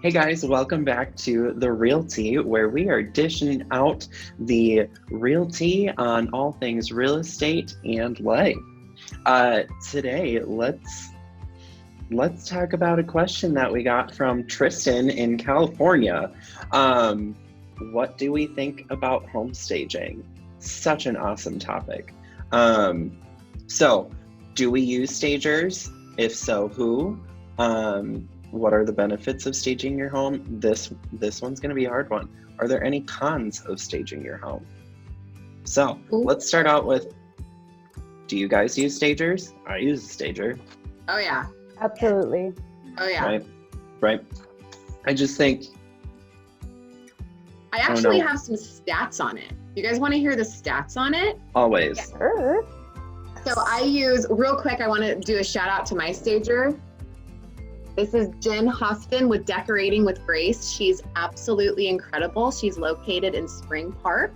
Hey guys, welcome back to the RealTea, where we are dishing out the real tea on all things real estate and life. Today, let's talk about a question that we got from Tristan in California. What do we think about home staging? Such an awesome topic. So, do we use stagers? If so, who? What are the benefits of staging your home? This one's going to be a hard one. Are there any cons of staging your home? So let's start out with, do you guys use stagers? I use a stager. Oh yeah. Absolutely. Oh yeah. Right. I just think. I actually have some stats on it. You guys want to hear the stats on it? Always. Yeah. Sure. So I use, real quick, I want to do a shout out to my stager. This is Jen Hostin with Decorating with Grace. She's absolutely incredible. She's located in Spring Park.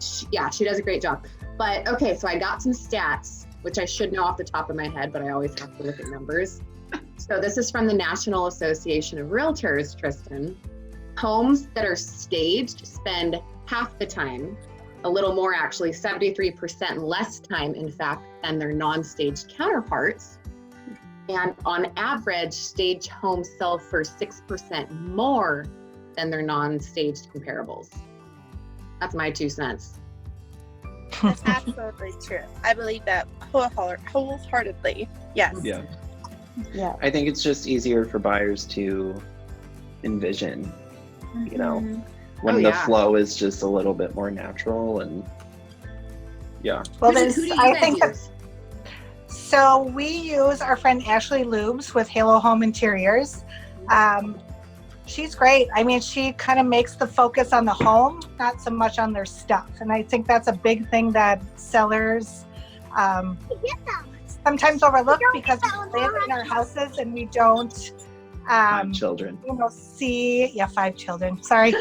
She does a great job. But okay, so I got some stats, which I should know off the top of my head, but I always have to look at numbers. So this is from the National Association of Realtors, Tristan. Homes that are staged spend half the time, a little more actually, 73% less time, in fact, than their non-staged counterparts. And on average, staged homes sell for 6% more than their non-staged comparables. That's my 2 cents. That's absolutely true. I believe that wholeheartedly. Yes. Yeah. I think it's just easier for buyers to envision, when the flow is just a little bit more natural and Well, who do you guys use? So we use our friend Ashley Lubes with Halo Home Interiors. She's great. I mean, she kind of makes the focus on the home, not so much on their stuff. And I think that's a big thing that sellers sometimes overlook because we live in our houses and we don't 5 children. See 5 children. Sorry.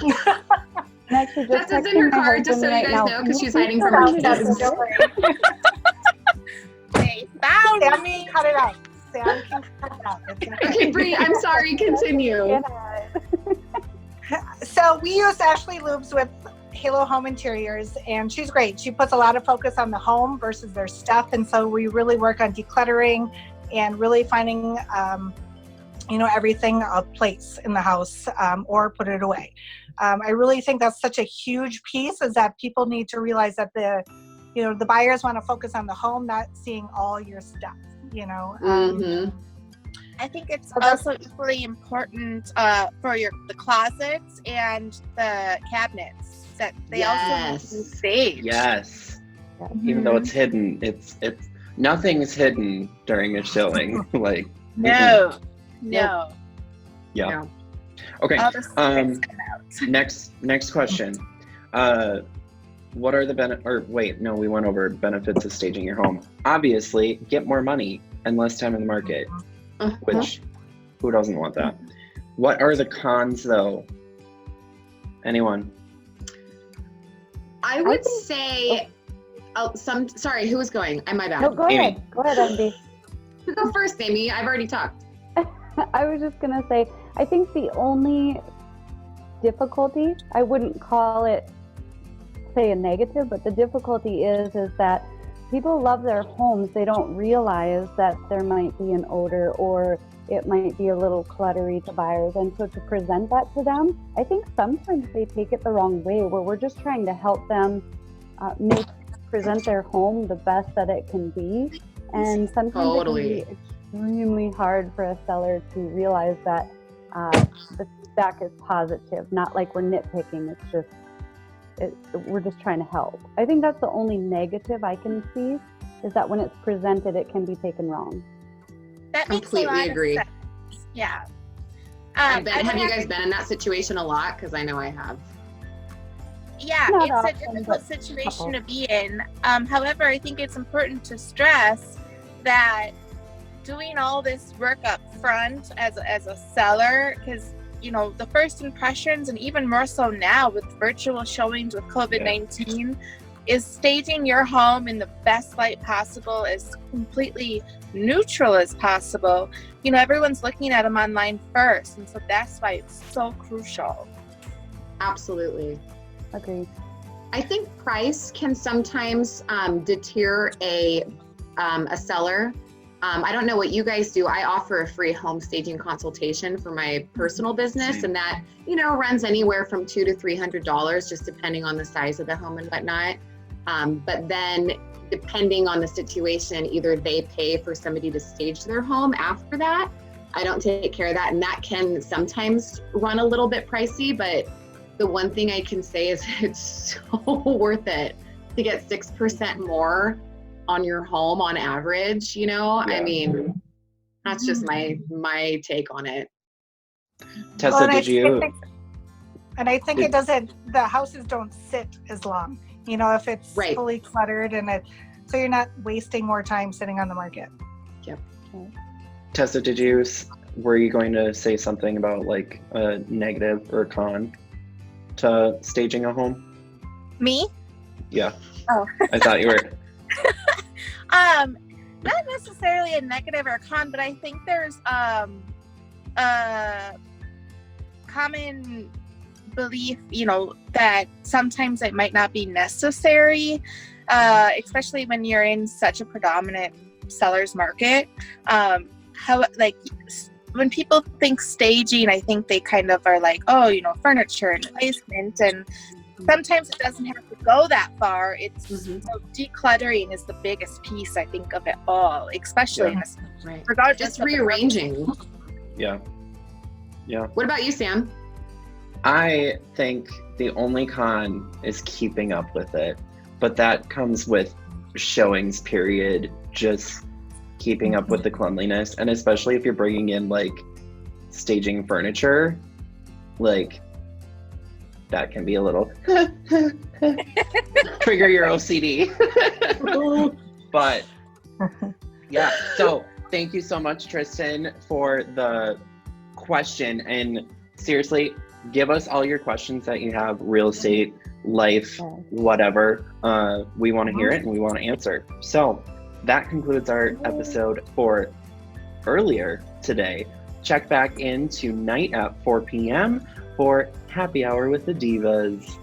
That's in her card, just so you guys know, because she's hiding from her kids. Sammy, cut it out. Sam can cut it out. Okay, Bree, I'm sorry, continue. So we use Ashley Lubes with Halo Home Interiors, and she's great. She puts a lot of focus on the home versus their stuff, and so we really work on decluttering and really finding, everything a place in the house or put it away. I really think that's such a huge piece, is that people need to realize that the buyers want to focus on the home, not seeing all your stuff, I think it's also equally important for the closets and the cabinets that they also need to be staged. Yes. Even though it's hidden, it's nothing's hidden during a showing. Like No. Yeah. No. Okay. Next question. What are the we went over benefits of staging your home. Obviously, get more money and less time in the market, which who doesn't want that? What are the cons though? Anyone? I would say, sorry, who was going? My bad. No, go Amy. ahead. Go ahead, Andy. You go first, Amy. I've already talked. I was just going to say, I think the only difficulty, I wouldn't call it, say, a negative, but the difficulty is that people love their homes. They don't realize that there might be an odor or it might be a little cluttery to buyers. And so to present that to them, I think sometimes they take it the wrong way, where we're just trying to help them present their home the best that it can be. And sometimes it can be extremely hard for a seller to realize that the feedback is positive, not like we're nitpicking. It's just, we're just trying to help. I think that's the only negative I can see, is that when it's presented, it can be taken wrong. That makes Completely a lot agree. of sense. Yeah. Have you guys been in that situation a lot? Because I know I have. Yeah, Not it's often, a difficult but situation couple. to be in. However, I think it's important to stress that doing all this work up front as a seller, because the first impressions, and even more so now with virtual showings with COVID-19, is staging your home in the best light possible is completely neutral as possible, you know, everyone's looking at them online first. And so that's why it's so crucial. Absolutely. Agreed. I think price can sometimes deter a seller. I don't know what you guys do. I offer a free home staging consultation for my personal business, and that, you know, runs anywhere from $200 to $300, just depending on the size of the home and whatnot. But then, depending on the situation, either they pay for somebody to stage their home after that. I don't take care of that, and that can sometimes run a little bit pricey, but the one thing I can say is it's so worth it to get 6% more on your home on average, you know? Yeah. I mean, that's just my take on it. Tessa, Well, did you? I think it doesn't, the houses don't sit as long, you know, if it's Right. fully cluttered so you're not wasting more time sitting on the market. Yep. Tessa, were you going to say something about like a negative or a con to staging a home? Me? Yeah. Oh. I thought you were. Not necessarily a negative or a con, but I think there's a common belief, you know, that sometimes it might not be necessary, especially when you're in such a predominant seller's market. When people think staging, I think they kind of are like, oh, you know, furniture and placement, and sometimes it doesn't have to go that far. It's you know, decluttering is the biggest piece, I think, of it all, especially in this, Right. regardless Just of rearranging. Yeah. Yeah. What about you, Sam? I think the only con is keeping up with it, but that comes with showings, period. Just keeping up with the cleanliness, and especially if you're bringing in like staging furniture, like that can be a little trigger your OCD. But yeah, so thank you so much, Tristan, for the question. And seriously, give us all your questions that you have, real estate, life, whatever. We want to hear it and we want to answer. So that concludes our episode for earlier today. Check back in tonight at 4 p.m. for Happy Hour with the Divas.